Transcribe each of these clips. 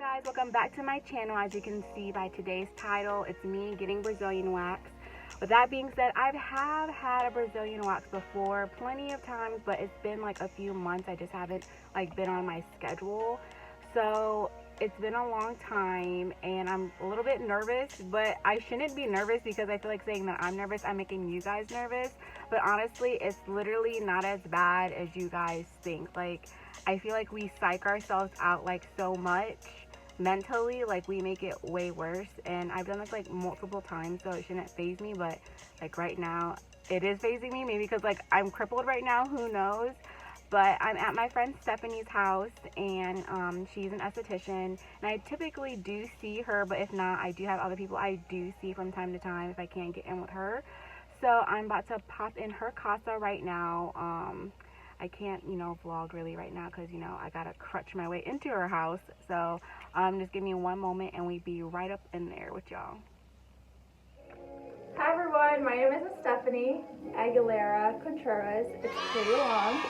Guys, welcome back to my channel. As you can see by today's title, it's me getting Brazilian wax. With that being said, I have had a Brazilian wax before plenty of times, but it's been like a few months. I just haven't like been on my schedule, so it's been a long time and I'm a little bit nervous, but I shouldn't be nervous because I feel like saying that I'm nervous, I'm making you guys nervous. But honestly, it's literally not as bad as you guys think. Like, I feel like we psych ourselves out like so much mentally, like we make it way worse. And I've done this like multiple times, so it shouldn't faze me, but like right now it is phasing me, maybe because like I'm crippled right now, who knows. But I'm at my friend Stephanie's house, and she's an esthetician, and I typically do see her, but if not, I do have other people I do see from time to time if I can't get in with her. So I'm about to pop in her casa right now. I can't, vlog really right now because, I gotta crutch my way into her house. So just give me one moment and we be right up in there with y'all. Hi everyone, my name is Estephanie Aguilera Contreras. It's pretty long.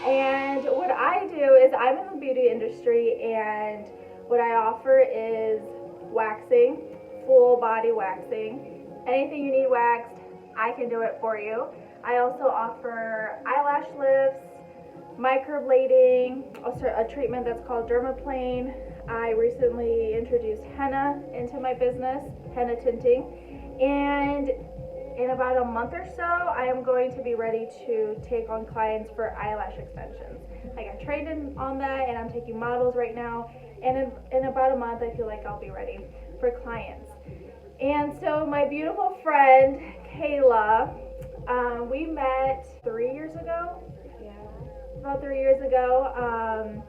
And what I do is I'm in the beauty industry, and what I offer is waxing, full body waxing. Anything you need waxed, I can do it for you. I also offer eyelash lifts, microblading, also a treatment that's called dermaplane. I recently introduced henna into my business, henna tinting, and in about a month or so, I am going to be ready to take on clients for eyelash extensions. I got trained on that, and I'm taking models right now, and in about a month, I feel like I'll be ready for clients. And so my beautiful friend, Kayla, we met 3 years ago. About 3 years ago,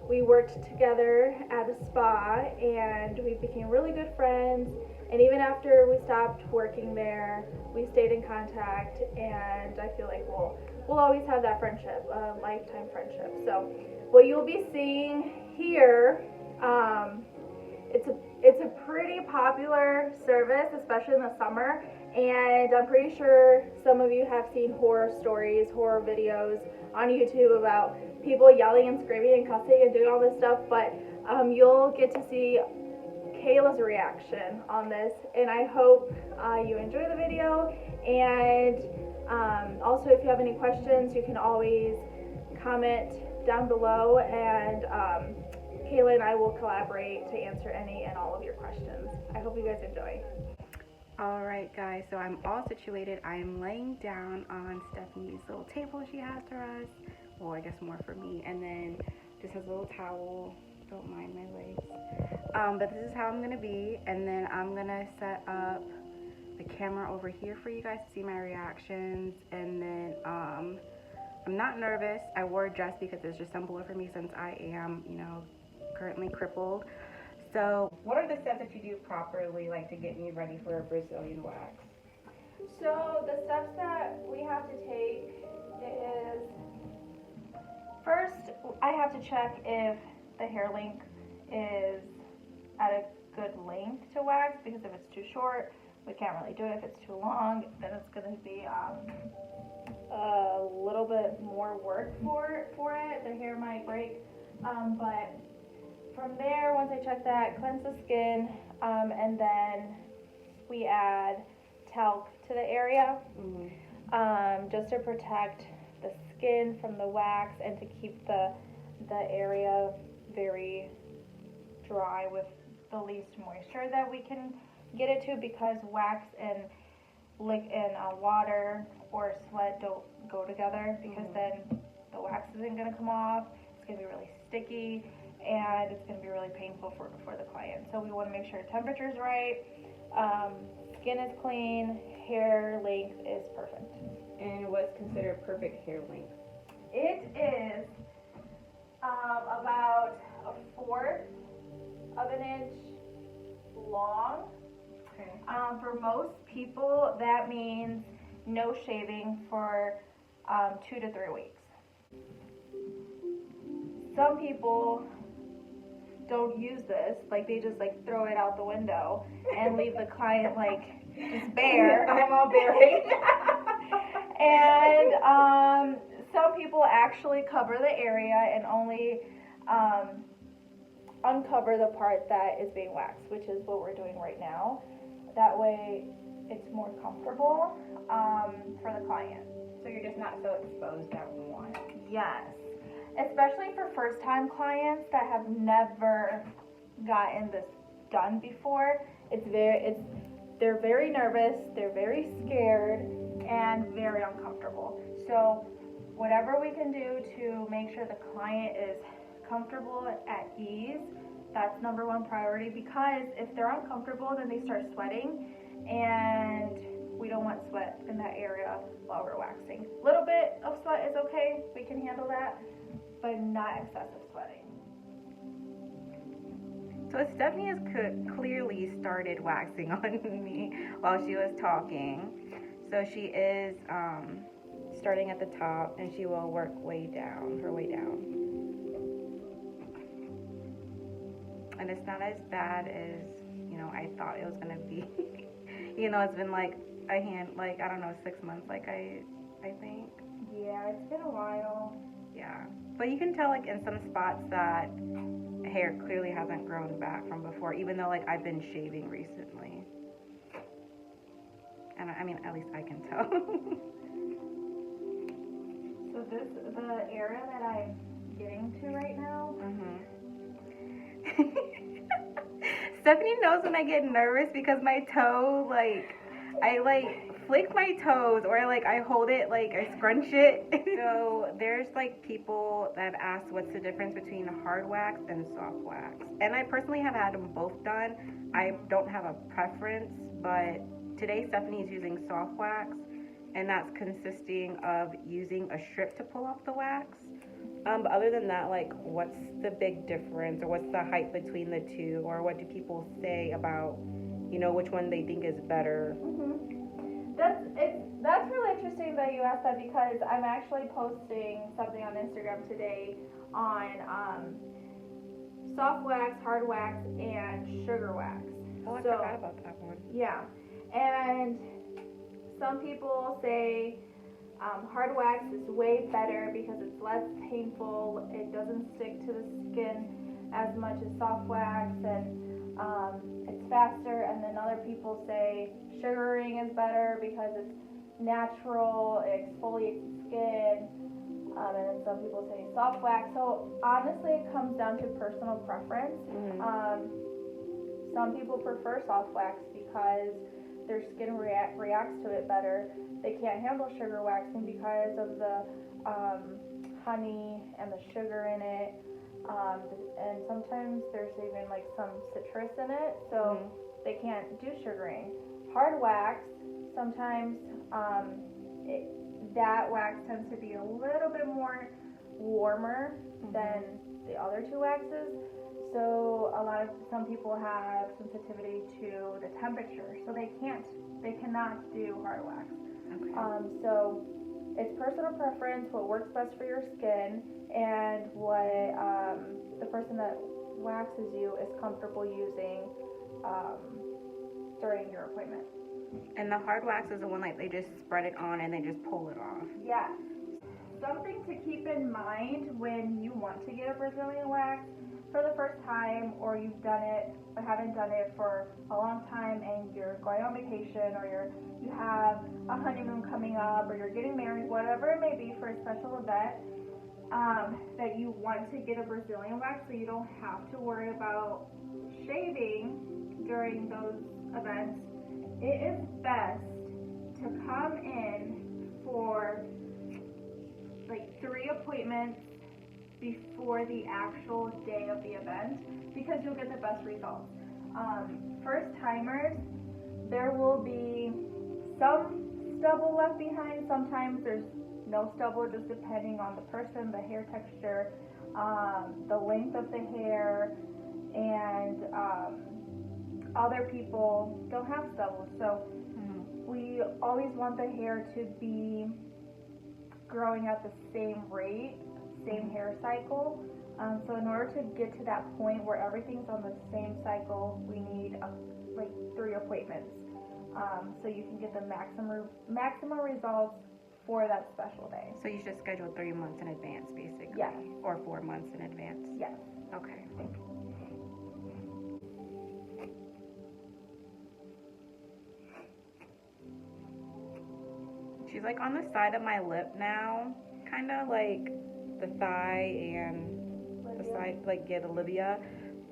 we worked together at a spa, and we became really good friends. And even after we stopped working there, we stayed in contact, and I feel like we'll always have that friendship, lifetime friendship. So what you'll be seeing here, it's a pretty popular service, especially in the summer. And I'm pretty sure some of you have seen horror stories, horror videos on YouTube about people yelling and screaming and cussing and doing all this stuff, but you'll get to see Kayla's reaction on this, and I hope you enjoy the video. And also, if you have any questions, you can always comment down below, and Kayla and I will collaborate to answer any and all of your questions. I hope you guys enjoy. Alright guys, so I'm all situated. I'm laying down on Stephanie's little table she has for us, or I guess more for me, and then just has a little towel. Don't mind my legs. But this is how I'm gonna be, and then I'm gonna set up the camera over here for you guys to see my reactions. And then I'm not nervous. I wore a dress because it's just simpler for me since I am, currently crippled. So what are the steps that you do properly, like to get me ready for a Brazilian wax? So the steps that we have to take is, first I have to check if the hair length is at a good length to wax, because if it's too short, we can't really do it. If it's too long, then it's going to be a little bit more work for it. The hair might break, but from there, once I check that, cleanse the skin, and then we add talc to the area, just to protect the skin from the wax and to keep the area very dry with the least moisture that we can get it to, because wax and water or sweat don't go together, because then the wax isn't going to come off. It's going to be really sticky, and it's going to be really painful for the client. So we want to make sure temperature is right, skin is clean, hair length is perfect. And what's considered perfect hair length? It is about 1/4 of an inch long. Okay. For most people, that means no shaving for 2 to 3 weeks. Some people don't use this, like they just like throw it out the window and leave the client like just bare. I'm all buried. And some people actually cover the area and only uncover the part that is being waxed, which is what we're doing right now. That way it's more comfortable for the client. So you're just not so exposed at once. Yes, especially for first-time clients that have never gotten this done before. They're very nervous, they're very scared, and very uncomfortable. So whatever we can do to make sure the client is comfortable at ease, that's number one priority, because if they're uncomfortable, then they start sweating, and we don't want sweat in that area while we're waxing. A little bit of sweat is okay, we can handle that, but not excessive sweating. So Stephanie has clearly started waxing on me while she was talking. So she is starting at the top, and she will work her way down. And it's not as bad as, I thought it was gonna be. It's been like I don't know, 6 months, I think. Yeah, it's been a while. Yeah, but you can tell in some spots that hair clearly hasn't grown back from before, even though I've been shaving recently. And I mean, at least I can tell. So the area that I'm getting to right now. Stephanie knows when I get nervous because my toe, I flick my toes, or I hold it, I scrunch it. So there's people that ask what's the difference between hard wax and soft wax. And I personally have had them both done. I don't have a preference, but today Stephanie's using soft wax, and that's consisting of using a strip to pull off the wax. But other than that, what's the big difference, or what's the height between the two, or what do people say about, which one they think is better? That's really interesting that you asked that, because I'm actually posting something on Instagram today on soft wax, hard wax, and sugar wax. Oh, I forgot about that one. Yeah, and some people say hard wax is way better because it's less painful, it doesn't stick to the skin as much as soft wax, and it's faster. And then other people say sugaring is better because it's natural, it exfoliates the skin, and then some people say soft wax. So honestly, it comes down to personal preference. Some people prefer soft wax because their skin reacts to it better. They can't handle sugar waxing because of the honey and the sugar in it, and sometimes there's even some citrus in it, so they can't do sugaring. Hard wax, sometimes that wax tends to be a little bit more warmer than the other two waxes. So some people have sensitivity to the temperature, so they cannot do hard wax. Okay. So it's personal preference, what works best for your skin, and what the person that waxes you is comfortable using during your appointment. And the hard wax is the one they just spread it on and they just pull it off. Yeah. Something to keep in mind when you want to get a Brazilian wax for the first time, or you've done it but haven't done it for a long time, and you're going on vacation, or you have a honeymoon coming up, or you're getting married, whatever it may be, for a special event, that you want to get a Brazilian wax so you don't have to worry about shaving during those events. It is best to come in for 3 appointments before the actual day of the event, because you'll get the best results. First timers, there will be some stubble left behind. Sometimes there's no stubble, just depending on the person, the hair texture, the length of the hair, and other people don't have stubble. So we always want the hair to be growing at the same rate, same hair cycle. So in order to get to that point where everything's on the same cycle, we need 3 appointments, so you can get the maximum results for that special day. So you should schedule 3 months in advance, basically. Yes. Or 4 months in advance. Yes. Okay. Thank you. she's like on the side of my lip now, kind of like the thigh and the side, like, yeah, the labia.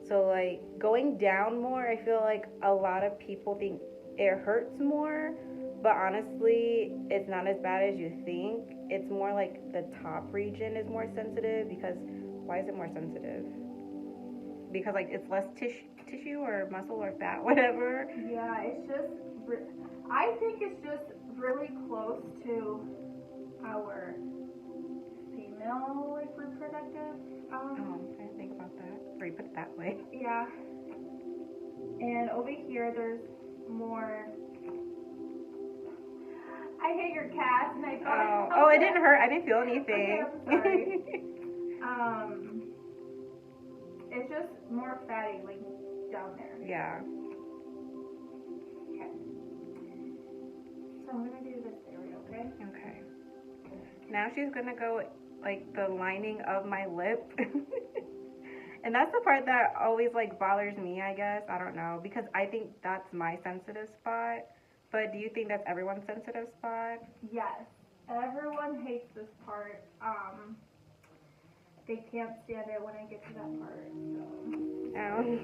So like going down more, I feel like a lot of people think it hurts more, but honestly it's not as bad as you think. It's more like the top region is more sensitive. Because why is it more sensitive? Because like it's less tissue or muscle or fat, whatever. Yeah, it's just, I think it's just really close to our female, like, reproductive. I'm trying to think about that. Or you put it that way. Yeah. And over here, there's more. I hate your cast, and I thought. Oh, it didn't hurt. I didn't feel anything. Okay, I'm sorry. It's just more fatty, like, down there. Yeah. Okay. So I'm gonna do this area, okay? Okay. Now she's gonna go like the lining of my lip. And that's the part that always like bothers me, I guess. I don't know, because I think that's my sensitive spot. But do you think that's everyone's sensitive spot? Yes. Everyone hates this part. They can't stand it when I get to that part. So. Oh.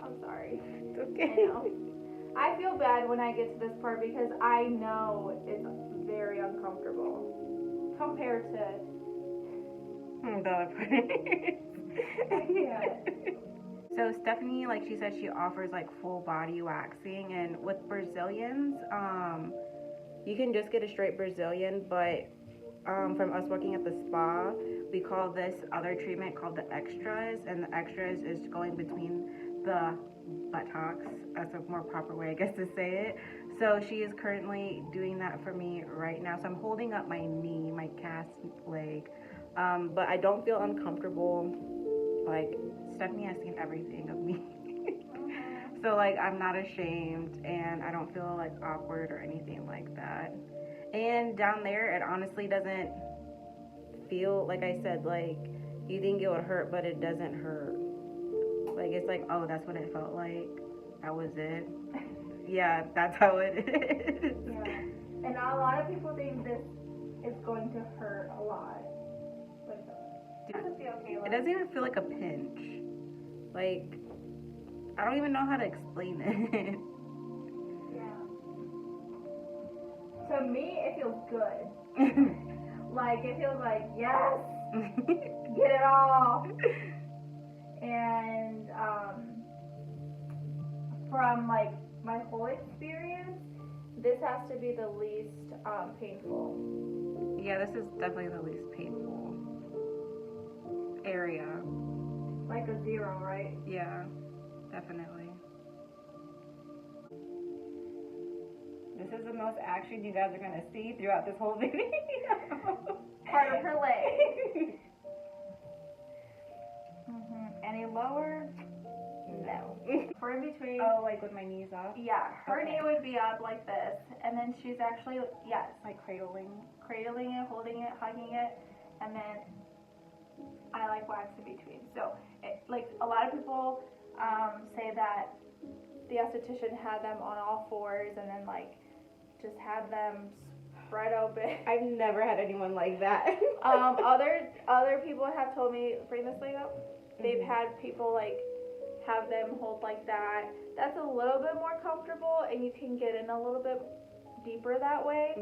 I'm sorry. It's okay. I know. I feel bad when I get to this part because I know it's very uncomfortable compared to The other part. I can't. So Stephanie, like she said, she offers like full body waxing, and with Brazilians, you can just get a straight Brazilian, but from us working at the spa, we call this other treatment called the extras, and the extras is going between the buttocks. That's a more proper way, I guess, to say it. So she is currently doing that for me right now. So I'm holding up my knee, my cast leg, but I don't feel uncomfortable. Like, Stephanie has seen everything of me. So like I'm not ashamed, and I don't feel like awkward or anything like that. And down there, it honestly doesn't feel, like I said, like you think it would hurt, but it doesn't hurt. Like it's like, oh, that's what it felt like. That was it. Yeah, that's how it is. Yeah. And a lot of people think this is going to hurt a lot. Like, Dude, it doesn't feel okay. it doesn't even feel like a pinch. Like, I don't even know how to explain it. Yeah. To me, it feels good. Like, it feels like, yes, get it off. And from, like, my whole experience, this has to be the least painful. Yeah, this is definitely the least painful area. Like a 0, right? Yeah, definitely. This is the most action you guys are going to see throughout this whole video. Part of her leg. Any lower? No. For in between. Oh, like with my knees up? Yeah, her Okay. knee would be up like this, and then she's actually, yes, Like cradling? cradling it, holding it, hugging it, and then I like wax in between. So, like, a lot of people say that the esthetician had them on all fours and then, like, just had them spread open. I've never had anyone like that. Other people have told me, bring this leg up. They've had people, like, have them hold like that. That's a little bit more comfortable, and you can get in a little bit deeper that way.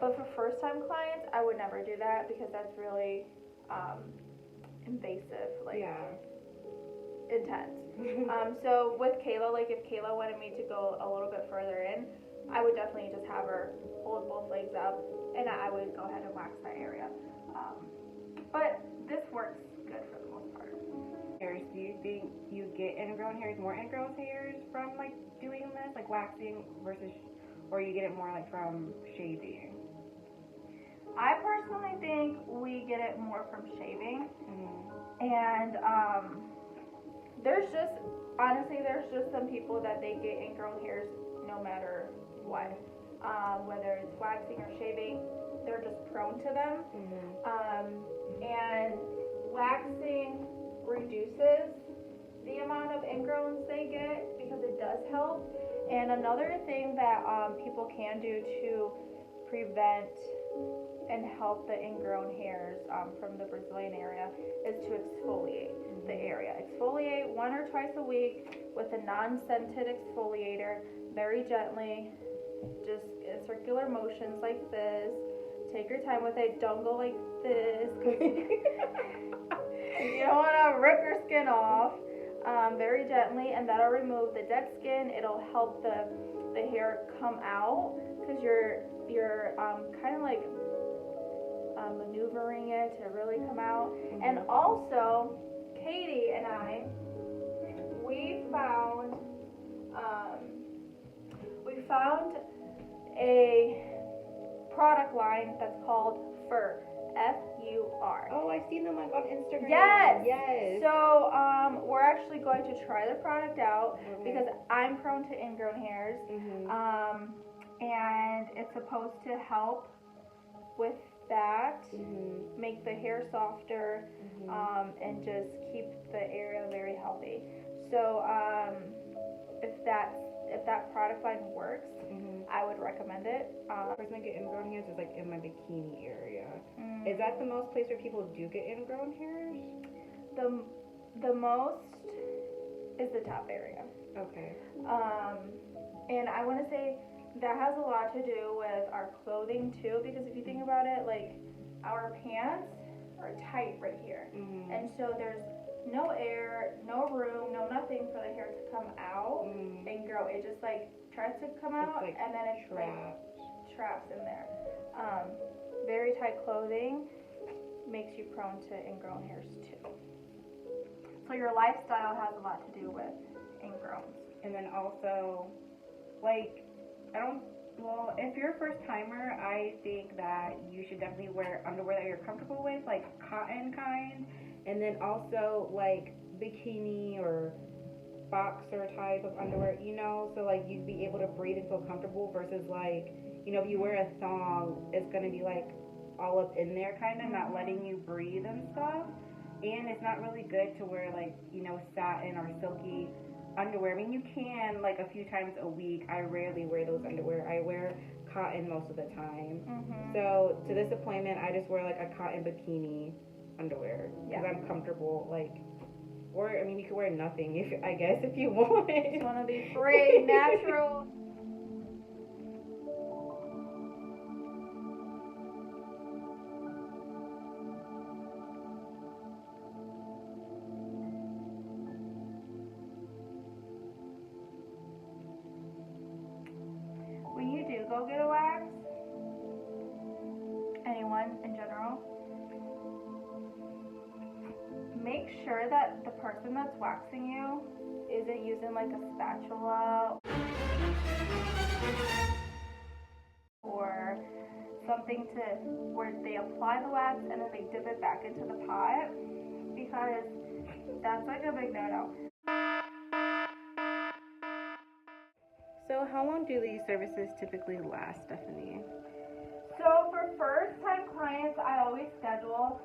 But for first-time clients, I would never do that because that's really invasive, like, intense. So with Kayla, like, if Kayla wanted me to go a little bit further in, I would definitely just have her hold both legs up, and I would go ahead and wax that area. But this works good for the most part. Hairs, do you think you get ingrown hairs, more ingrown hairs from like doing this, like waxing versus, or you get it more like from shaving? I personally think we get it more from shaving. And there's just some people that they get ingrown hairs no matter what. Whether it's waxing or shaving, they're just prone to them. And waxing reduces the amount of ingrowns they get because it does help. And another thing that people can do to prevent and help the ingrown hairs from the Brazilian area is to exfoliate the area. Exfoliate 1 or twice a week with a non-scented exfoliator, very gently, just in circular motions like this. Take your time with it. Don't go like this, because you don't want to rip your skin off. Very gently, and that'll remove the dead skin. It'll help the hair come out, because you're kind of like maneuvering it to really come out. And also, Katie and I, we found a product line that's called Fur. F-U-R. Oh, I've seen them like on Instagram. Yes. So we're actually going to try the product out, because I'm prone to ingrown hairs, and it's supposed to help with that, make the hair softer, and just keep the area very healthy. So if that product line works, I would recommend it. The person I get ingrown hairs is like in my bikini area. Is that the most place where people do get ingrown hairs? The most is the top area. Okay. And I want to say that has a lot to do with our clothing too, because if you think about it, like our pants are tight right here, and so there's no air, no room, no nothing for the hair to come out and grow. It just like tries to come out, like, and then it's traps in there. Very tight clothing makes you prone to ingrown hairs too. So your lifestyle has a lot to do with ingrowns. And then also, like, if you're a first timer, I think that you should definitely wear underwear that you're comfortable with, like cotton kind, and then also like bikini or boxer type of underwear, so like you'd be able to breathe and feel comfortable, versus like, if you wear a thong, it's gonna be like all up in there kind of, not letting you breathe and stuff. And it's not really good to wear like, satin or silky underwear. I mean, you can like a few times a week. I rarely wear those underwear. I wear cotton most of the time. So to this appointment, I just wear like a cotton bikini underwear, because I'm comfortable. Like, or I mean, you could wear nothing if you want. Just want to be free, natural. When you do go get a wax, anyone in general, make sure that the person that's waxing you isn't using like a spatula or something where they apply the wax and then they dip it back into the pot, because that's like a big no-no. So how long do these services typically last, Stephanie? So for first-time clients, I always schedule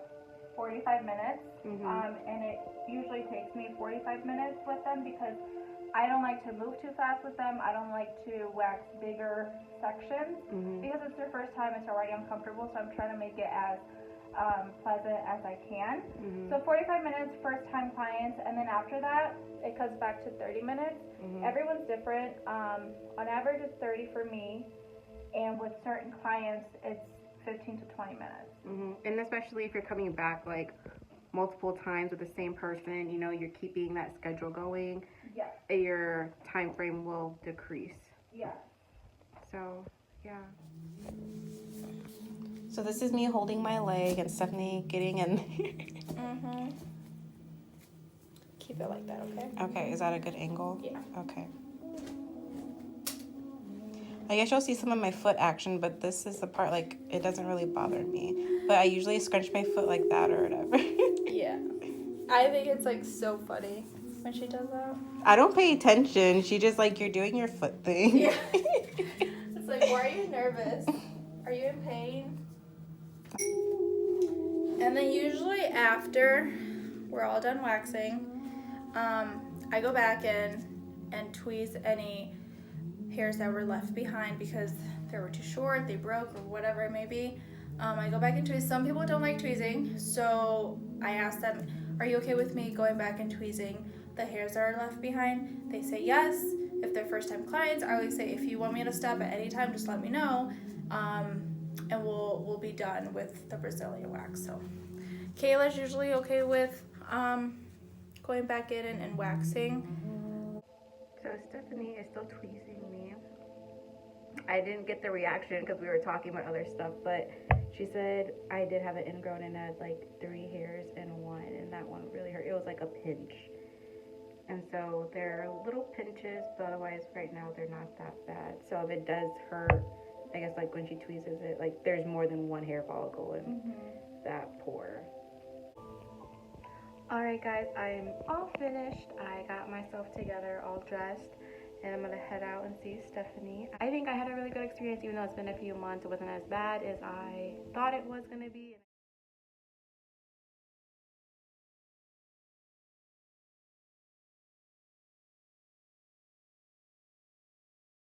45 minutes, and it usually takes me 45 minutes with them, because I don't like to move too fast with them. I don't like to wax bigger sections, because it's their first time. It's already uncomfortable, so I'm trying to make it as pleasant as I can. So 45 minutes, first-time clients, and then after that, it comes back to 30 minutes. Everyone's different. On average, it's 30 for me, and with certain clients, it's 15 to 20 minutes. And especially if you're coming back like multiple times with the same person, you're keeping that schedule going. Your time frame will decrease. So, yeah. So this is me holding my leg and Stephanie getting in. Keep it like that, okay? Okay, is that a good angle? Yeah. Okay. I guess you'll see some of my foot action, but this is the part, like, it doesn't really bother me. But I usually scrunch my foot like that or whatever. Yeah. I think it's, like, so funny when she does that. I don't pay attention. She just, like, you're doing your foot thing. Yeah. It's like, why are you nervous? Are you in pain? And then usually after we're all done waxing, I go back in and tweeze any hairs that were left behind, because they were too short, they broke, or whatever it may be. I go back and tweeze. Some people don't like tweezing, so I ask them, are you okay with me going back and tweezing the hairs that are left behind? They say yes. If they're first time clients, I always say, if you want me to stop at any time, just let me know, and we'll be done with the Brazilian wax. So Kayla's usually okay with going back in and waxing. So Stephanie is still tweezing me. I didn't get the reaction because we were talking about other stuff, but she said I did have an ingrown and had like 3 hairs in one, and that one really hurt. It was like a pinch. And so they're little pinches, but otherwise right now they're not that bad. So if it does hurt, I guess like when she tweezes it, like there's more than one hair follicle in that pore. Alright guys, I'm all finished. I got myself together, all dressed, and I'm gonna head out and see Stephanie. I think I had a really good experience, even though it's been a few months. It wasn't as bad as I thought it was gonna be.